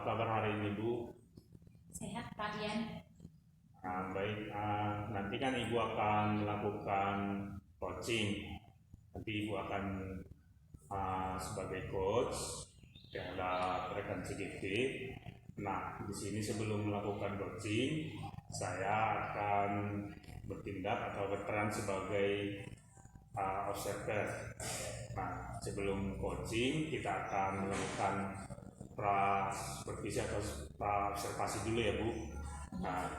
kabar hari ini, Bu? Sehat, Pak Dian. Baik, nanti kan Ibu akan melakukan coaching. Nanti Ibu akan sebagai coach terhadap rekan CGT. Nah, di sini sebelum melakukan coaching, saya akan bertindak atau berperan sebagai observer. Nah, sebelum coaching kita akan melakukan supervisi atau observasi dulu ya, Bu. Nah,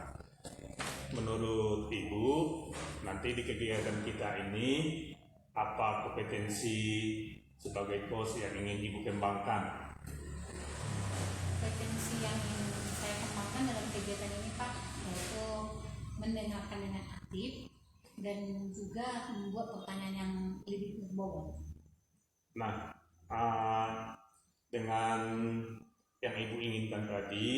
menurut Ibu, nanti di kegiatan kita ini apa kompetensi sebagai coach yang ingin Ibu kembangkan? Kompetensi yang ingin saya kembangkan dalam kegiatan ini, Pak, yaitu mendengarkan dengan aktif dan juga membuat pertanyaan yang lebih berbobot. Nah, dengan yang Ibu inginkan tadi,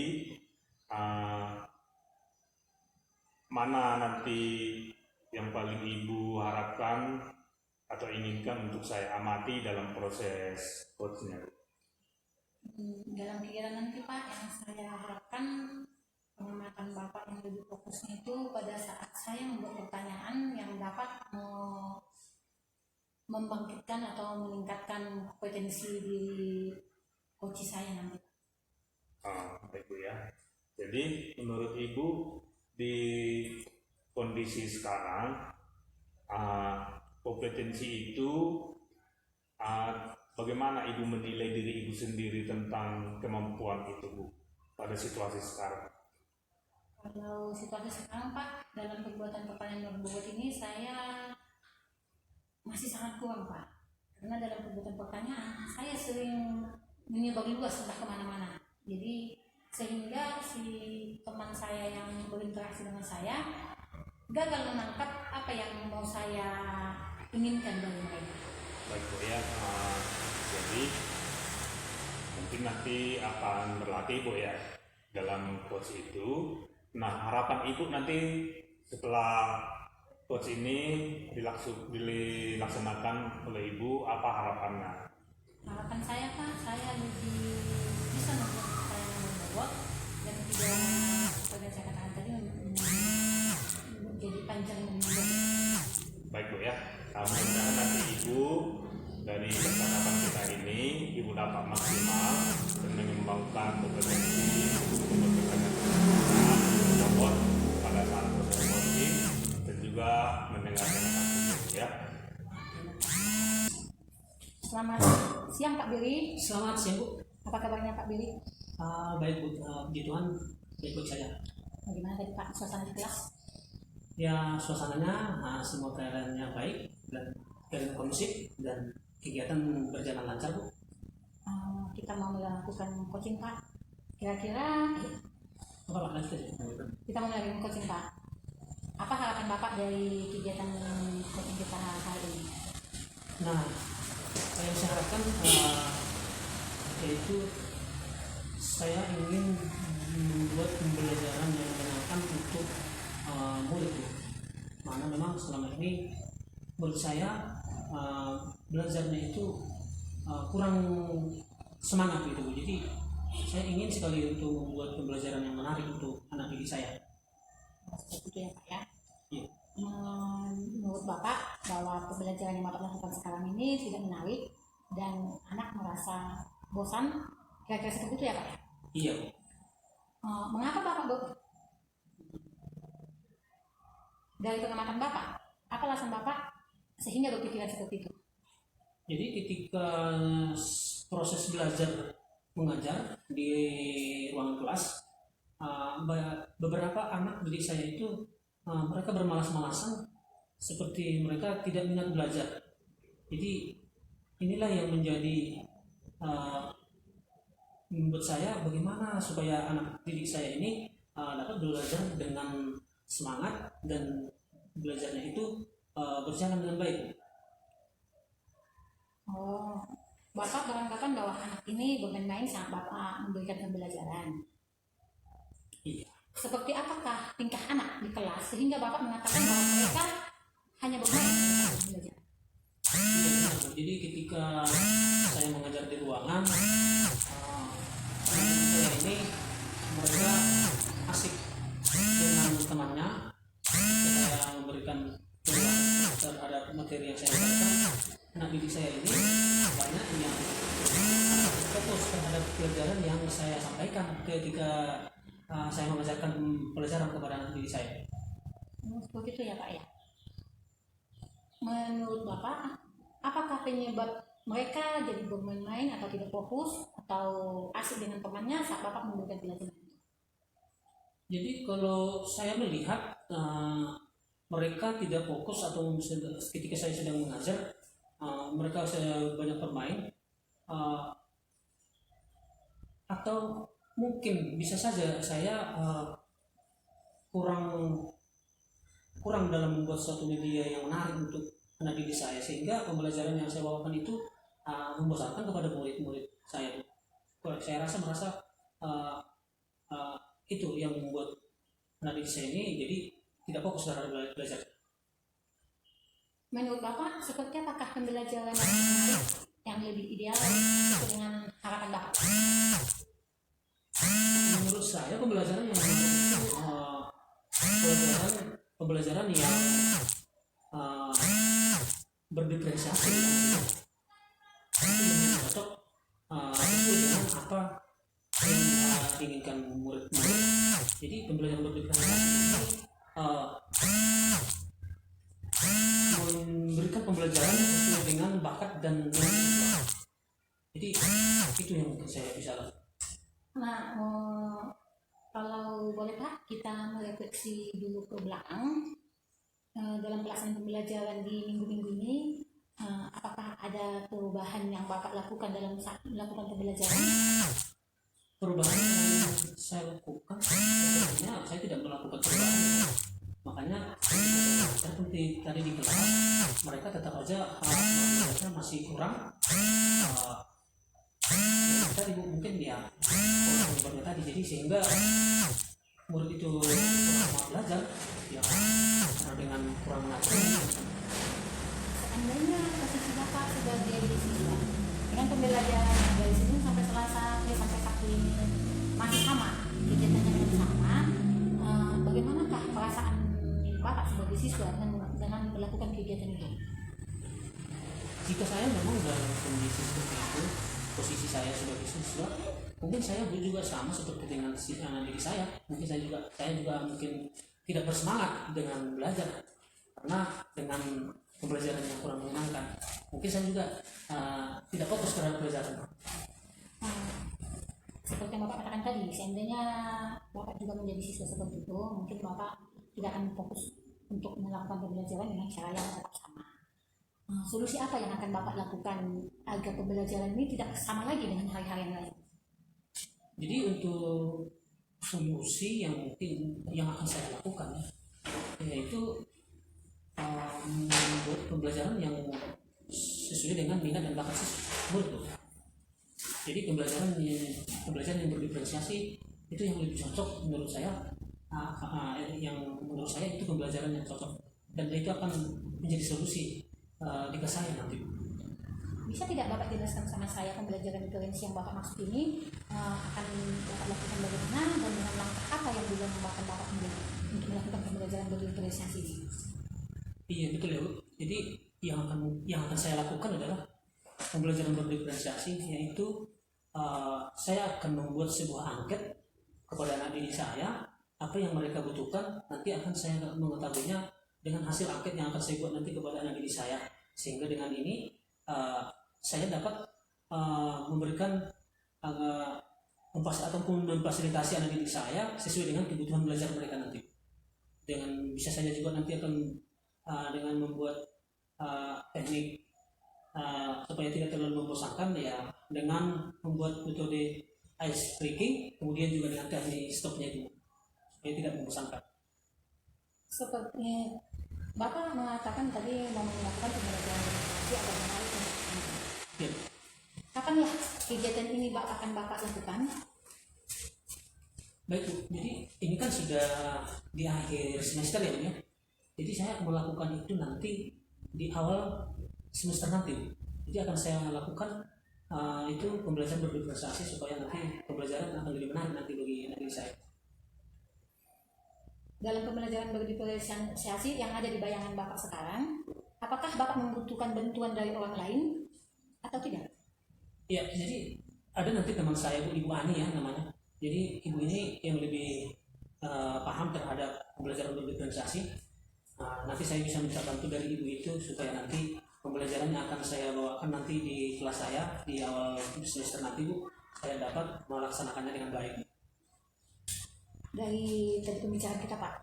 mana nanti yang paling Ibu harapkan atau inginkan untuk saya amati dalam proses coachnya? Dalam kegiatan nanti, Pak, yang saya harapkan pengamatan Bapak yang lebih fokusnya itu pada saat saya membuat pertanyaan yang dapat membangkitkan atau meningkatkan kompetensi di coach saya nanti. Baik, Bu ya. Jadi menurut Ibu di kondisi sekarang kompetensi itu bagaimana Ibu menilai diri Ibu sendiri tentang kemampuan itu, Bu, pada situasi sekarang? Kalau situasi sekarang, Pak, dalam perbuatan pertanyaan berbobot ini saya masih sangat kurang, Pak. Karena dalam perbuatan pertanyaan saya sering menyebar luas entah kemana-mana. Jadi sehingga si teman saya yang berinteraksi dengan saya gagal menangkap apa yang mau saya inginkan dari mereka. Baik, Bu ya. Jadi mungkin nanti akan berlatih, Bu ya, dalam coach itu. Nah, harapan Ibu nanti setelah coach ini dilaksanakan oleh Ibu, apa harapannya? Harapan saya, Pak, saya lebih bisa membuat pertanyaan yang berbobot dan tidak seperti saya katakan tadi menjadi panjang dan membuat. Baik, Bu ya. Mudah-mudahan nanti Ibu dari percakapan kita ini Ibu dapat maksimal dan mengembangkan kompetensi robot pada saat proses coaching dan juga mendengarkan ya. Selamat siang, Pak Billy. Selamat siang, Bu. Apa kabarnya, Pak Billy? Baik, Bu. Puji Tuhan, baik-baik saja. Bagaimana tadi, Pak, suasana di kelas? Ya, suasananya semua keadaannya baik dan keadaan kondusif dan kegiatan berjalan lancar, Bu. Kita mau melakukan coaching, Pak. Kira-kira Apa Pak lanjut aja? kita mau melakukan coaching, Pak. Apa harapan Bapak dari kegiatan coaching kita hari ini? Nah, yang saya harapkan yaitu saya ingin membuat pembelajaran yang menyenangkan untuk murid, Bu. Mana memang selama ini menurut saya belajarnya itu kurang semangat gitu, Bu. Jadi saya ingin sekali untuk membuat pembelajaran yang menarik untuk anak didik saya. Seperti itu ya, Pak ya. Iya. Menurut Bapak bahwa pembelajaran yang Bapak lakukan sekarang ini tidak menarik dan anak merasa bosan, kira-kira seperti itu ya, Pak? Iya, Bu. Mengapa Bapak dari pengamatan Bapak, apa alasan Bapak sehingga berpikiran seperti itu? Jadi ketika proses belajar mengajar di ruangan kelas, beberapa anak didik saya itu mereka bermalas-malasan seperti mereka tidak minat belajar. Jadi inilah yang menjadi membuat saya bagaimana supaya anak didik saya ini dapat belajar dengan semangat dan belajarnya itu berjalan dengan baik. Bapak beranggapan bahwa anak ini bermain-main saat Bapak memberikan pembelajaran. Iya. Seperti apakah tingkah anak di kelas sehingga Bapak mengatakan bahwa mereka hanya bermain belajar? Iya, jadi ketika saya mengajar di ruangan, saya ini mereka asik dengan temannya. Saya memberikan penjelasan terhadap materi yang saya sampaikan. Anak didik saya ini banyak yang fokus terhadap pelajaran yang saya sampaikan ketika saya mengajarkan pelajaran kepada anak didik saya. Seperti itu ya Pak ya. Menurut Bapak, apakah penyebab mereka jadi bermain-main atau tidak fokus atau asik dengan temannya saat Bapak memberikan pelajaran? Jadi kalau saya melihat mereka tidak fokus atau ketika saya sedang mengajar, mereka banyak bermain, atau mungkin bisa saja saya kurang dalam membuat suatu media yang menarik untuk anak didik saya, sehingga pembelajaran yang saya bawakan itu membosankan kepada murid-murid saya. Saya merasa itu yang membuat anak didik saya ini jadi tidak fokus terhadap belajar. Menurut Bapak, seperti apakah pembelajaran yang menarik, yang lebih ideal sesuai dengan harapan Bapak? Menurut saya pembelajaran yang menarik itu pembelajaran yang berdiferensiasi, itu yang cocok sesuai dengan apa yang diinginkan murid-murid. Jadi pembelajaran berdiferensiasi ini memberikan pembelajaran sesuai dengan bakat dan minat. Jadi itu yang mungkin saya bisa lakukan. Nah, kalau boleh Pak, kita merefleksi dulu ke belakang dalam pelaksanaan pembelajaran di minggu-minggu ini. Apakah ada perubahan yang Bapak lakukan dalam saat melakukan pembelajaran? Perubahan yang saya lakukan sebenarnya saya tidak melakukan perubahan. Makanya seperti tadi di kelas, mereka tetap aja belajar masih kurang. Tadi mungkin ya kurang tadi, jadi sehingga murid itu kurang belajar ya karena dengan kurang mengajar. Seandainya posisi Bapak sebagai siswa dengan pembelajaran yang dari Senin sampai Selasa sampai Sabtu ini masih sama, kegiatannya masih sama, bagaimanakah perasaan Bapak sebagai siswa dengan melakukan kegiatan itu? Jika saya memang dalam kondisi seperti itu, posisi saya sebagai siswa, mungkin saya juga sama seperti dengan anak didik saya. Mungkin saya juga mungkin tidak bersemangat dengan belajar karena dengan pembelajaran yang kurang menyenangkan. Mungkin saya juga tidak fokus terhadap pelajaran. Seperti yang Bapak katakan tadi, seandainya Bapak juga menjadi siswa seperti itu, mungkin Bapak tidak akan fokus untuk melakukan pembelajaran dengan cara yang tetap sama. Solusi apa yang akan Bapak lakukan agar pembelajaran ini tidak sama lagi dengan hari-hari yang lain? Jadi untuk solusi yang mungkin yang akan saya lakukan yaitu membuat pembelajaran yang sesuai dengan minat dan bakat murid. Jadi pembelajaran yang berdiferensiasi itu yang lebih cocok menurut saya. Yang menurut saya itu pembelajaran yang cocok dan itu akan menjadi solusi di kelas saya nanti. Bisa tidak Bapak jelaskan sama saya pembelajaran diferensi yang Bapak maksud ini akan Bapak lakukan bagaimana dan dengan langkah apa yang juga membuatkan Bapak untuk melakukan pembelajaran berdiferensiasi ini? Iya betul ya Bu. Jadi yang akan saya lakukan adalah pembelajaran berdiferensiasi, yaitu saya akan membuat sebuah angket kepada anak didik saya, apa yang mereka butuhkan, nanti akan saya mengetahuinya dengan hasil angket yang akan saya buat nanti kepada anak didik saya, sehingga dengan ini saya dapat memberikan ataupun memfasilitasi anak didik saya sesuai dengan kebutuhan belajar mereka nanti. Dengan bisa saja juga nanti akan dengan membuat teknik supaya tidak terlalu membosankan ya, dengan membuat metode ice breaking, kemudian juga dengan teknik stopnya itu supaya tidak membosankan. Seperti Bapak mengatakan tadi mau melakukan pembelajaran demokrasi agar menarik untuk anak. Ya. Kapanlah kegiatan ini akan Bapak lakukan? Baik Bu, jadi ini kan sudah di akhir semester ya Bu ya. Jadi saya melakukan itu nanti di awal semester nanti. Jadi akan saya lakukan itu pembelajaran berdiferensiasi supaya nanti pembelajaran akan lebih menarik nanti bagi saya. Dalam pembelajaran berdiferensiasi yang ada di bayangan Bapak sekarang, apakah Bapak membutuhkan bantuan dari orang lain atau tidak? Ya, jadi ada nanti teman saya Ibu Ani ya namanya. Jadi ibu ini yang lebih paham terhadap pembelajaran berdiferensiasi. Nanti saya bisa minta bantu dari ibu itu supaya nanti pembelajaran yang akan saya bawakan nanti di kelas saya di awal semester nanti Bu, saya dapat melaksanakannya dengan baik. Dari pembicaraan kita Pak,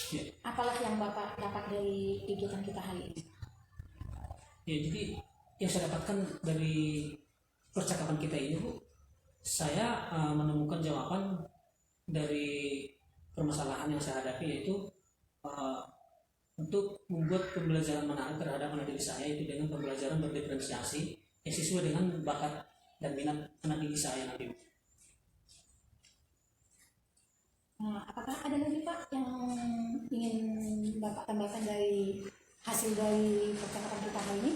Ya. apalah yang Bapak dapat dari kegiatan kita hari ini? Ya, jadi yang saya dapatkan dari percakapan kita ini Bu, saya menemukan jawaban dari permasalahan yang saya hadapi, yaitu untuk membuat pembelajaran menarik terhadap anak didik saya itu dengan pembelajaran berdiferensiasi yang sesuai dengan bakat dan minat anak didik saya nanti. Apakah ada lagi Pak yang ingin Bapak tambahkan dari hasil dari percakapan kita hari ini?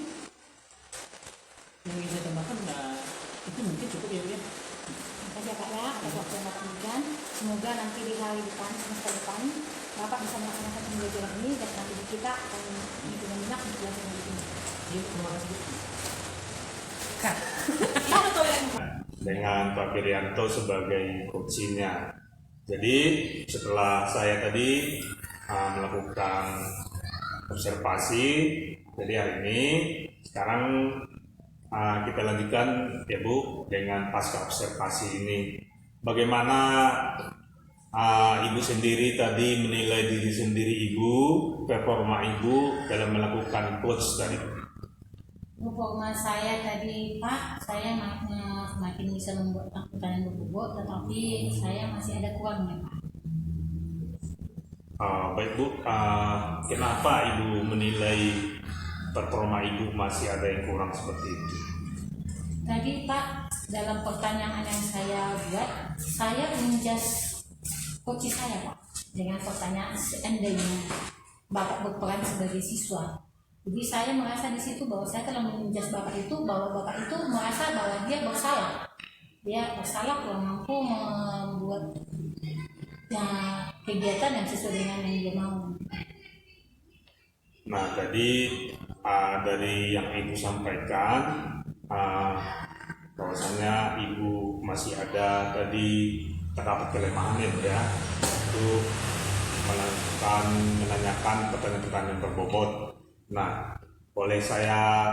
Yang ingin saya tambahkan itu mungkin cukup ya Bu ya. Terima kasih ya Pak ya atas waktu yang Bapak berikan. Semoga nanti di hari depan, semester depan, Bapak bisa melaksanakan pembelajaran ini dan nanti kita akan dengan minat belajar lebih tinggi. Iya, terima kasih Bu. Dengan Pak Birianto sebagai coachnya. Jadi setelah saya tadi melakukan observasi, jadi hari ini sekarang kita lanjutkan ya Bu dengan pasca observasi ini. Bagaimana Ibu sendiri tadi menilai diri sendiri Ibu, performa Ibu dalam melakukan coach tadi? Performa saya tadi Pak, saya semakin bisa membuat angkutan yang berbobot, tetapi saya masih ada kurangnya Pak. Baik Bu, kenapa Ibu menilai performa Ibu masih ada yang kurang seperti itu? Tadi Pak, dalam pertanyaan yang saya buat, saya menjudge coach saya Pak dengan pertanyaan seandainya Bapak berperan sebagai siswa. Jadi saya merasa di situ bahwa saya telah menjudge Bapak itu, bahwa Bapak itu merasa bahwa dia bersalah. Dia bersalah kurang mampu membuat kegiatan yang sesuai dengan yang dia mau. Nah tadi dari yang Ibu sampaikan bahwasanya Ibu masih ada tadi terdapat kelemahan ya untuk menanyakan pertanyaan-pertanyaan berbobot. Nah, boleh saya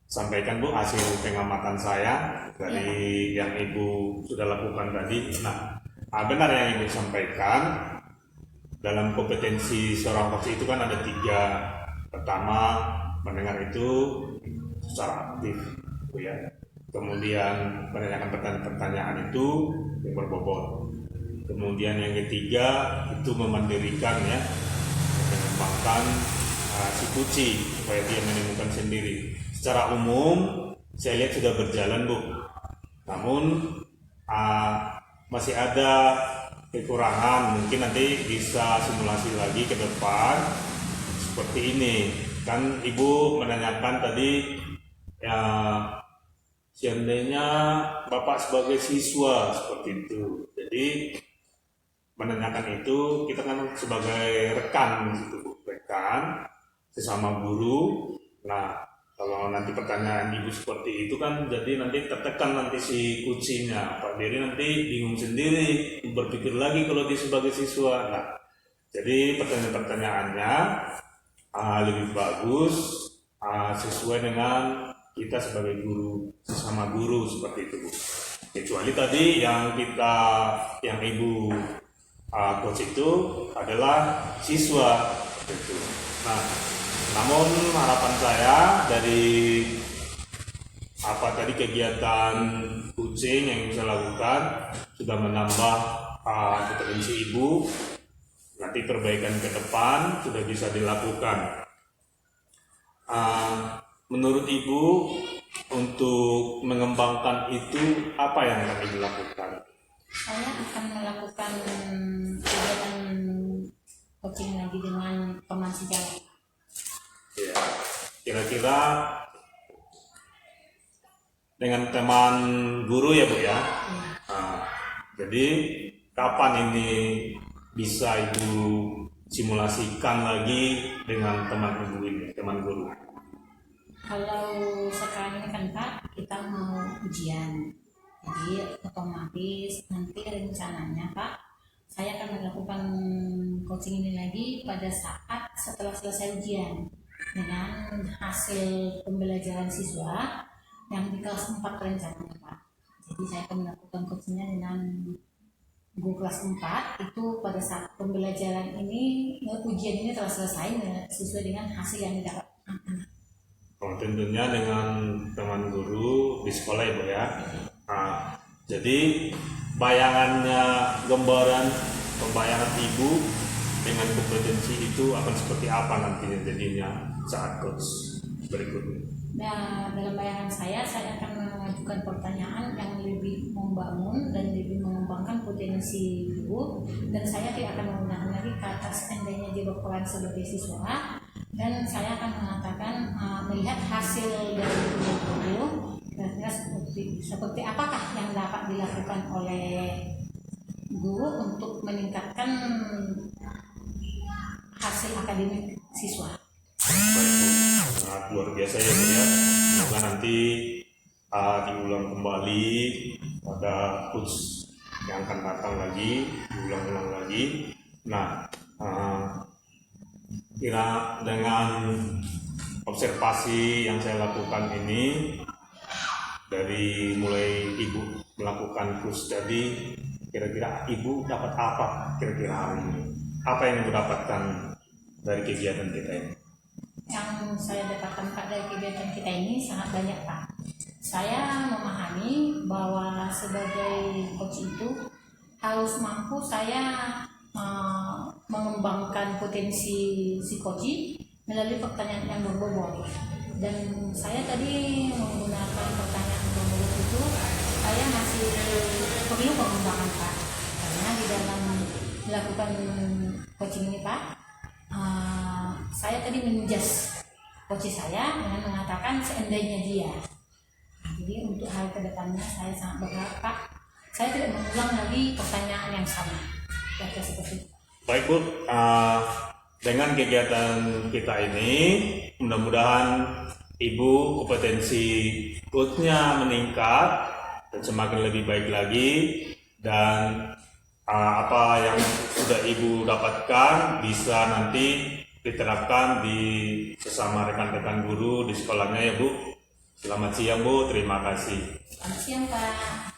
sampaikan Bu hasil pengamatan saya dari yang Ibu sudah lakukan tadi. Nah, benar yang Ibu sampaikan, dalam kompetensi seorang coach itu kan ada 3. Pertama, mendengar itu secara aktif, ya. Kemudian menanyakan pertanyaan-pertanyaan itu yang berbobot. Kemudian yang ketiga itu memandirikan ya, mengembangkan si kucing supaya dia menemukan sendiri. Secara umum saya lihat sudah berjalan Bu, namun masih ada kekurangan. Mungkin nanti bisa simulasi lagi ke depan seperti ini. Kan Ibu menanyakan tadi ya, seandainya Bapak sebagai siswa seperti itu. Jadi menanyakan itu kita kan sebagai rekan gitu, rekan sesama guru. Nah, kalau nanti pertanyaan Ibu seperti itu kan jadi nanti tertekan nanti si kucingnya, Pak Diri nanti bingung sendiri, berpikir lagi kalau dia sebagai siswa. Nah, jadi pertanyaan-pertanyaannya lebih bagus sesuai dengan kita sebagai guru, sesama guru seperti itu Bu. Kecuali tadi yang Ibu coach itu adalah siswa gitu. Nah, namun harapan saya dari tadi kegiatan coaching yang bisa lakukan sudah menambah kompetensi Ibu. Nanti perbaikan ke depan sudah bisa dilakukan. Menurut Ibu untuk mengembangkan itu apa yang akan Ibu lakukan? Saya akan melakukan kegiatan coaching lagi dengan teman sejawat. Ya, kira-kira dengan teman guru ya Bu ya. Nah, jadi kapan ini bisa Ibu simulasikan lagi dengan teman Ibu ini, teman guru? Kalau sekarang ini kan Pak, kita mau ujian, jadi otomatis nanti rencananya Pak, saya akan melakukan coaching ini lagi pada saat setelah selesai ujian dengan hasil pembelajaran siswa yang di kelas 4 rencananya Pak. Jadi saya akan melakukan coachingnya dengan guru kelas 4 itu pada saat pembelajaran ini, ujian ini telah selesai sesuai dengan hasil yang didapat. Oh, tentunya dengan teman guru di sekolah ya Bu ya. Nah, jadi bayangannya, pembayangan Ibu dengan kompetensi itu akan seperti apa nantinya jadinya saat coach berikutnya? Nah, dalam bayangan saya akan mengajukan pertanyaan yang lebih membangun dan lebih mengembangkan potensi ibu, dan saya tidak akan menggunakan lagi kata seandainya dia berperan sebagai siswa, dan saya akan mengatakan melihat hasil dari guru kira-kira seperti apakah yang dapat dilakukan oleh guru untuk meningkatkan hasil akademik siswa. Baik Bu, sangat luar biasa ya Bu ya. Semoga nanti diulang kembali pada coach yang akan datang lagi, diulang-ulang lagi. Nah, kira dengan observasi yang saya lakukan ini, dari mulai Ibu melakukan coach tadi, kira-kira Ibu dapat apa kira-kira hari ini? Apa yang Ibu dapatkan dari kegiatan kita ini? Yang saya dapatkan Pak dari kegiatan kita ini sangat banyak Pak. Saya memahami bahwa sebagai coach itu harus mampu saya mengembangkan potensi si coach melalui pertanyaan yang berbobot. Dan saya tadi menggunakan pertanyaan berbobot itu, saya masih perlu pengembangan Pak. Karena di dalam melakukan coaching ini Pak, saya tadi menjas coach saya dengan mengatakan seandainya dia. Jadi untuk hal kedepannya saya sangat berharap Pak, saya tidak mengulang lagi pertanyaan yang sama. Kira-kira seperti itu. Baik Bu, dengan kegiatan kita ini mudah-mudahan Ibu kompetensi coachnya meningkat dan semakin lebih baik lagi, dan apa yang sudah Ibu dapatkan bisa nanti diterapkan di sesama rekan-rekan guru di sekolahnya ya Bu. Selamat siang Bu, terima kasih. Selamat siang Pak.